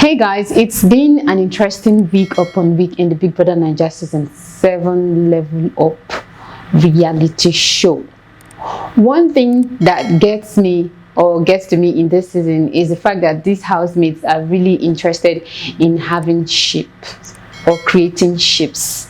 Hey guys, it's been an interesting week upon week in the Big Brother Naija season 7 level up reality show. One thing that gets to me in this season is the fact that these housemates are really interested in having ships or creating ships.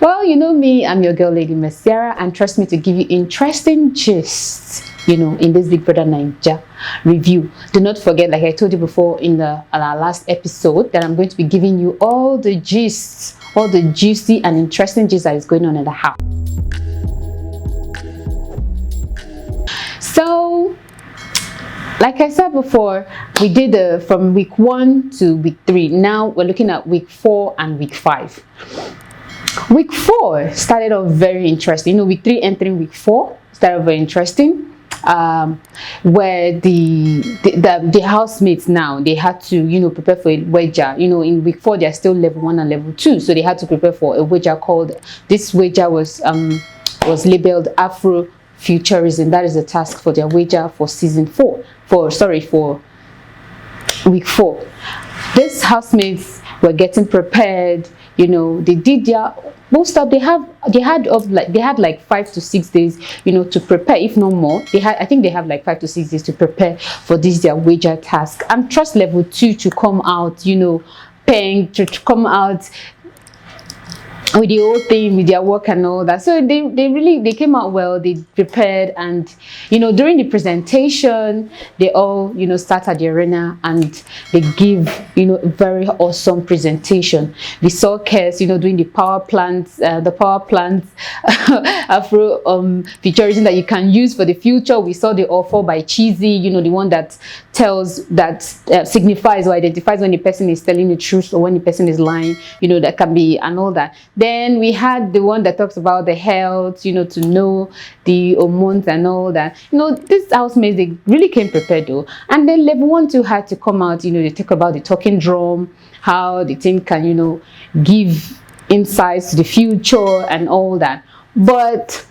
Well, you know me, I'm your girl Lady Messiara, and trust me to give you interesting gists, in this Big Brother Naija review. Do not forget, like I told you before in our last episode, that I'm going to be giving you all the gists, all the juicy and interesting gists that is going on in the house. So, like I said before, we did from week 1 to week 3. Now we're looking at week 4 and week 5. Week 4 started off very interesting. Week 3 entering week 4 started off very interesting. Where the housemates now, they had to prepare for a wager. In week 4 they are still level 1 and level 2, so they had to prepare for a wager this wager was labeled Afro Futurism. That is the task for their wager for season 4 for week 4. These housemates were getting prepared. They did their most stuff. They had like 5 to 6 days to prepare, if not more. I think they have like 5 to 6 days to prepare for their wager task, and trust level 2 to come out paying to come out with the whole thing, with their work and all that. So they came out well. They prepared, and during the presentation they all start at the arena and they give a very awesome presentation. We saw Kes doing the power plants Afro futurism that you can use for the future. We saw the offer by Cheesy, the one that signifies or identifies when the person is telling the truth or when the person is lying, that can be, and all that. Then we had the one that talks about the health, to know the hormones and all that. These housemates, they really came prepared though. And then level 1 too had to come out. They talk about the talking drum, how the team can give insights to the future and all that. But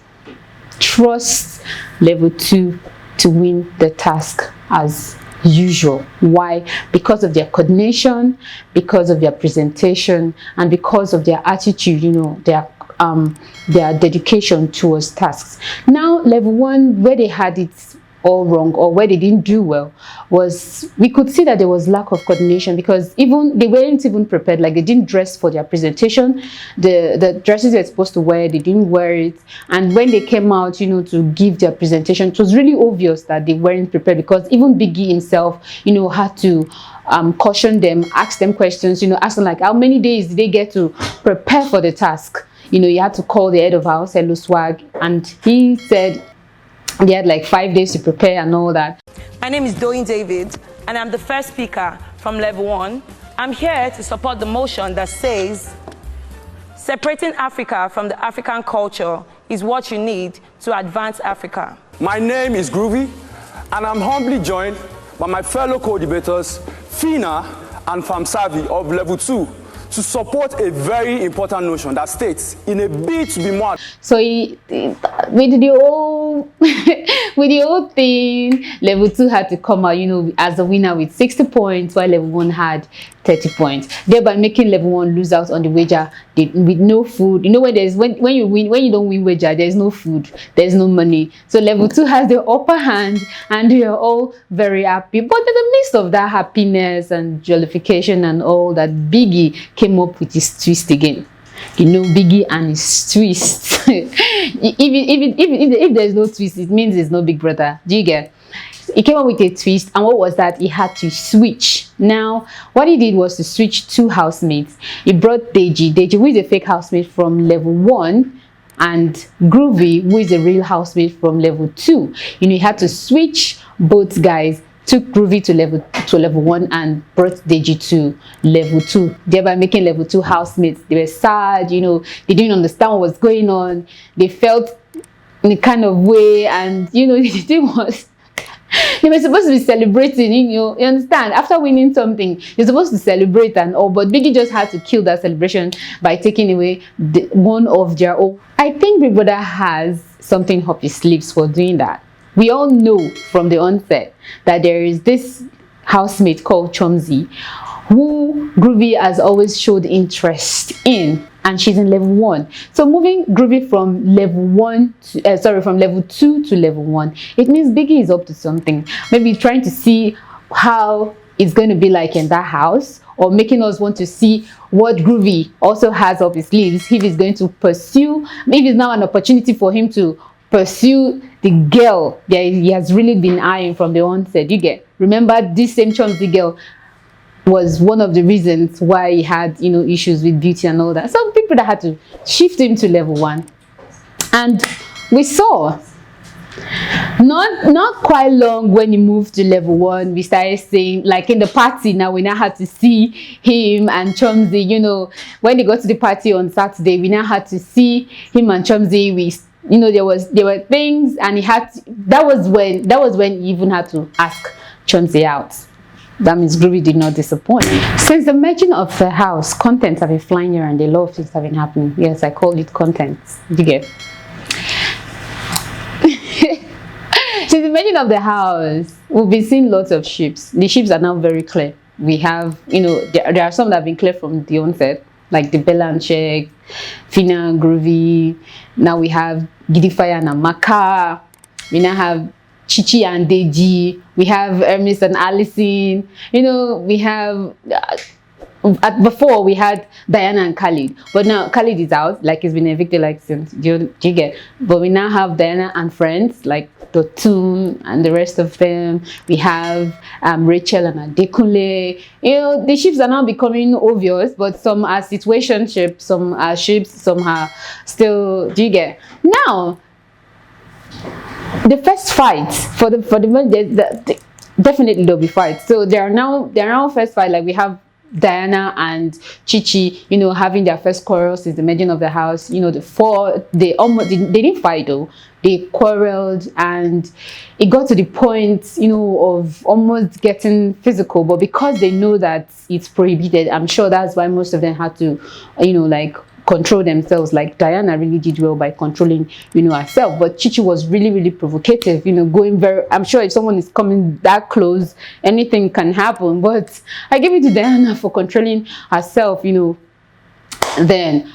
trust level 2 to win the task as usual. Why? Because of their coordination, because of their presentation, and because of their attitude, their dedication towards tasks. Now level 1, where they had it all wrong or where they didn't do well, was we could see that there was lack of coordination, because they weren't even prepared. Like, they didn't dress for their presentation. The dresses they're supposed to wear, they didn't wear it. And when they came out to give their presentation, it was really obvious that they weren't prepared, because even Biggie himself had to caution them, ask them questions, ask them like, how many days did they get to prepare for the task? You had to call the head of house, Hello Swag, and he said they had like 5 days to prepare and all that. My name is Doyin David, and I'm the first speaker from level 1. I'm here to support the motion that says separating Africa from the African culture is what you need to advance Africa. My name is Groovy, and I'm humbly joined by my fellow co-debaters, Fina and Famsavi of level 2, to support a very important notion that states, in a bid to be more. So with the whole thing, level 2 had to come out, as a winner with 60 points, while level 1 had 30 points, thereby making level 1 lose out on the wager with no food. When you don't win wager, there's no food, there's no money. So level 2 has the upper hand, and we are all very happy. But in the midst of that happiness and jollification and all that, Biggie came up with his twist again. Biggie and his twist. if there's no twist, it means there's no Big Brother. Do you get? He came up with a twist, and what was that? He had to switch. Now, what he did was to switch 2 housemates. He brought Deji, who is a fake housemate from level 1, and Groovy, who is a real housemate from level 2. He had to switch both guys. Took Groovy to level 1 and brought Deji to level 2, thereby making level 2 housemates. They were sad, they didn't understand what was going on. They felt in a kind of way, and the thing was, they were supposed to be celebrating, you understand? After winning something, you're supposed to celebrate and all, but Biggie just had to kill that celebration by taking away one of their own. I think Big Brother has something up his sleeves for doing that. We all know from the onset that there is this housemate called Chomzi, who Groovy has always showed interest in, and she's in level 1. So moving Groovy from level 1 to from level 2 to level 1, it means Biggie is up to something. Maybe trying to see how it's going to be like in that house, or making us want to see what Groovy also has up his sleeves, if he's going to pursue, maybe it's now an opportunity for him to pursue the girl that he has really been eyeing from the onset. You get, remember, this same Chomzi girl was one of the reasons why he had, you know, issues with beauty and all that. Some people that had to shift him to level 1, and we saw not quite long when he moved to level 1, we started seeing, like in the party now, we now had to see him and Chomzi. You know, when they got to the party on Saturday, we now had to see him and Chomzi. We, you know, there were things, and he had to, that was when he even had to ask Chomzi out. That means Groovy did not disappoint. Since the merging of the house, contents have been flying here, and a lot of things have been happening. Yes, I call it contents. You get. Since the merging of the house, we've been seeing lots of ships. The ships are now very clear. We have, you know, there are some that have been clear from the onset, like the Bella and Check, Fina and Groovy. Now we have Gidifaya and Amaka. We now have Chichi and Deji. We have Hermes and Allison. You know, we have before we had Diana and Khalid, but now Khalid is out, like he's been evicted, like since do you get. But we now have Diana and friends like Dotun and the rest of them. We have Rachel and Adekunle. You know, the ships are now becoming obvious, but some are situationships, some are ships, some are still, do you get. Now the first fight for the definitely there'll be fights. So there are now first fight, like we have Diana and Chichi, you know, having their first quarrel since the merging of the house. You know, they didn't fight though. They quarreled, and it got to the point, you know, of almost getting physical. But because they know that it's prohibited, I'm sure that's why most of them had to, you know, like control themselves. Like Diana really did well by controlling, you know, herself, but Chichi was really provocative, you know, going very, I'm sure if someone is coming that close, anything can happen. But I give it to Diana for controlling herself, you know, then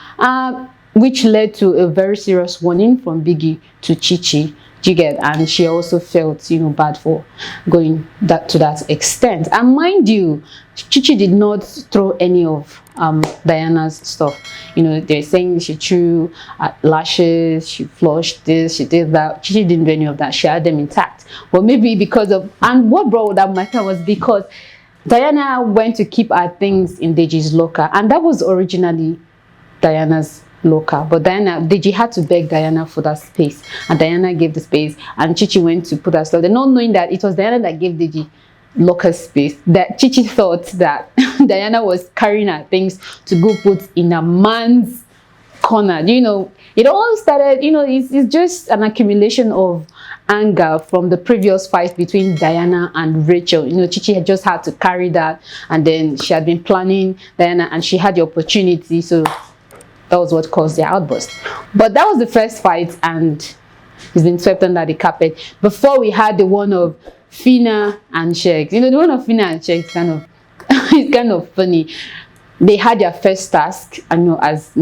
which led to a very serious warning from Biggie to Chichi. You get, and she also felt, you know, bad for going to that extent. And mind you, Chichi did not throw any of Diana's stuff. You know, they're saying she threw lashes, she flushed this, she did that. Chichi didn't do any of that. She had them intact. But maybe because of, and what brought that matter was because Diana went to keep her things in Deji's locker, and that was originally Diana's locker. But Deji had to beg Diana for that space, and Diana gave the space, and Chichi went to put her stuff. They're not knowing that it was Diana that gave Deji locker space, that Chichi thought that Diana was carrying her things to go put in a man's corner. You know, it all started, you know, it's just an accumulation of anger from the previous fight between Diana and Rachel. You know, Chichi had just had to carry that, and then she had been planning Diana, and she had the opportunity, so that was what caused the outburst. But that was the first fight, and it's been swept under the carpet. Before we had the one of Fina and Sheikh. You know, the one of Fina and Sheikh is kind of it's kind of funny. They had their first task, and you know, as a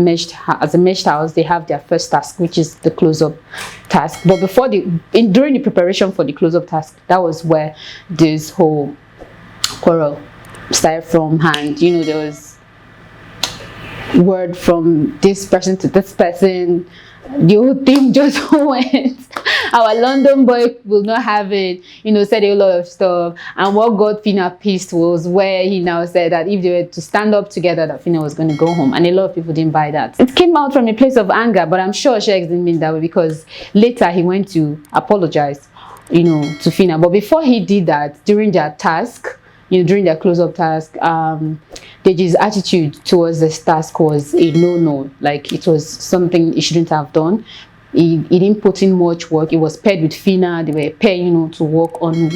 meshed house, they have their first task, which is the close-up task. But before during the preparation for the close-up task, that was where this whole quarrel started from hand. You know, there was word from this person to this person. The whole thing just went. Our London boy will not have it, you know, said a lot of stuff. And what got Fina pissed was where he now said that if they were to stand up together, that Fina was going to go home. And a lot of people didn't buy that. It came out from a place of anger, but I'm sure Sheikh didn't mean that way, because later he went to apologize, you know, to Fina. But before he did that, during their task, you know, during their close-up task, Deji's attitude towards this task was a no-no. Like, it was something he shouldn't have done. He didn't put in much work. It was paired with Fina. They were paired, you know, to work on.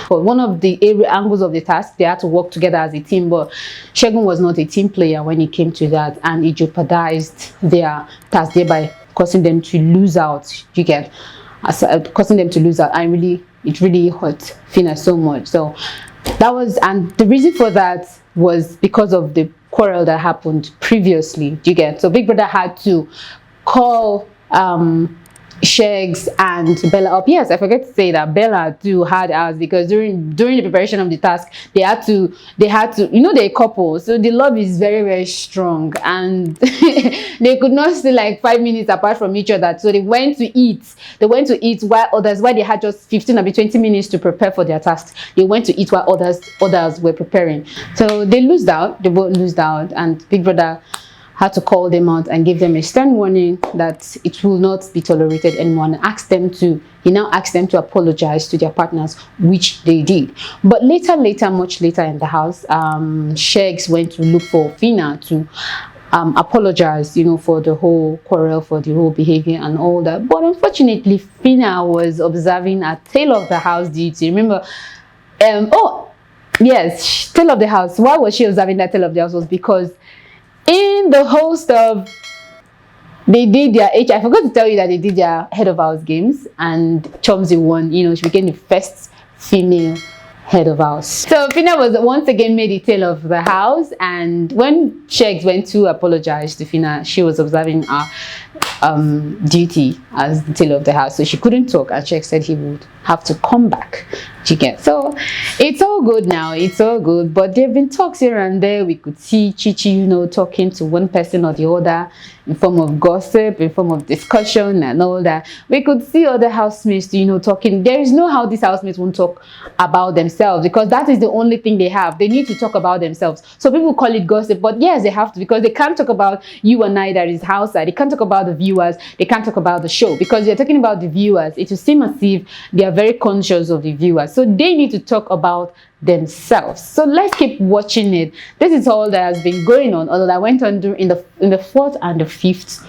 But one of the angles of the task, they had to work together as a team. But Shegun was not a team player when it came to that, and it jeopardized their task, thereby causing them to lose out. You get, causing them to lose out, and it really hurt Fina so much. So That was, and the reason for that was because of the quarrel that happened previously. Do you get? So Big Brother had to call Shegs and Bella up. Yes, I forget to say that Bella too had ours, because during the preparation of the task, they had to you know, they're a couple, so the love is very, very strong, and they could not stay like 5 minutes apart from each other. So they went to eat while they had just 15 or 20 minutes to prepare for their tasks. They went to eat while others were preparing. So they both lost out, and Big Brother had to call them out and give them a stern warning that it will not be tolerated anymore, and he now asked them to apologize to their partners, which they did. But much later in the house, Shegs went to look for Fina to apologize, you know, for the whole quarrel, for the whole behavior and all that. But unfortunately, Fina was observing a tail of the house duty. Remember, oh yes, tail of the house. Why was she observing that tail of the house? Was because in the host of, they did their I forgot to tell you that they did their head of house games, and Chomsy won. You know, she became the first female head of house. So Fina was once again made the tail of the house, and when Shegs went to apologize to Fina, she was observing our duty as the tail of the house, so she couldn't talk, and Shegs said he would have to come back. So it's all good now, it's all good. But there have been talks here and there. We could see Chichi, you know, talking to one person or the other in form of gossip, in form of discussion and all that. We could see other housemates, you know, talking. There is no how these housemates won't talk about themselves, because that is the only thing they have. They need to talk about themselves. So people call it gossip, but yes, they have to, because they can't talk about you and I that is outside. They can't talk about the viewers. They can't talk about the show, because you're talking about the viewers. It will seem as if they are very conscious of the viewers. So they need to talk about themselves. So let's keep watching it. This is all that has been going on, although that went on in the fourth and the fifth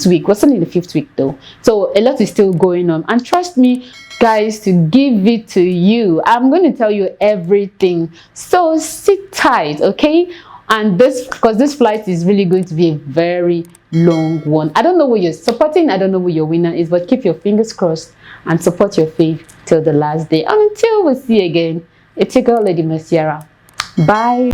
week. Wasn't in the fifth week though. So a lot is still going on, and trust me guys, to give it to you, I'm going to tell you everything. So sit tight, okay? And because this flight is really going to be a very long one. I don't know who you're supporting, I don't know who your winner is, but keep your fingers crossed and support your faith till the last day. And until we see again, it's your girl Lady Messiera. Bye.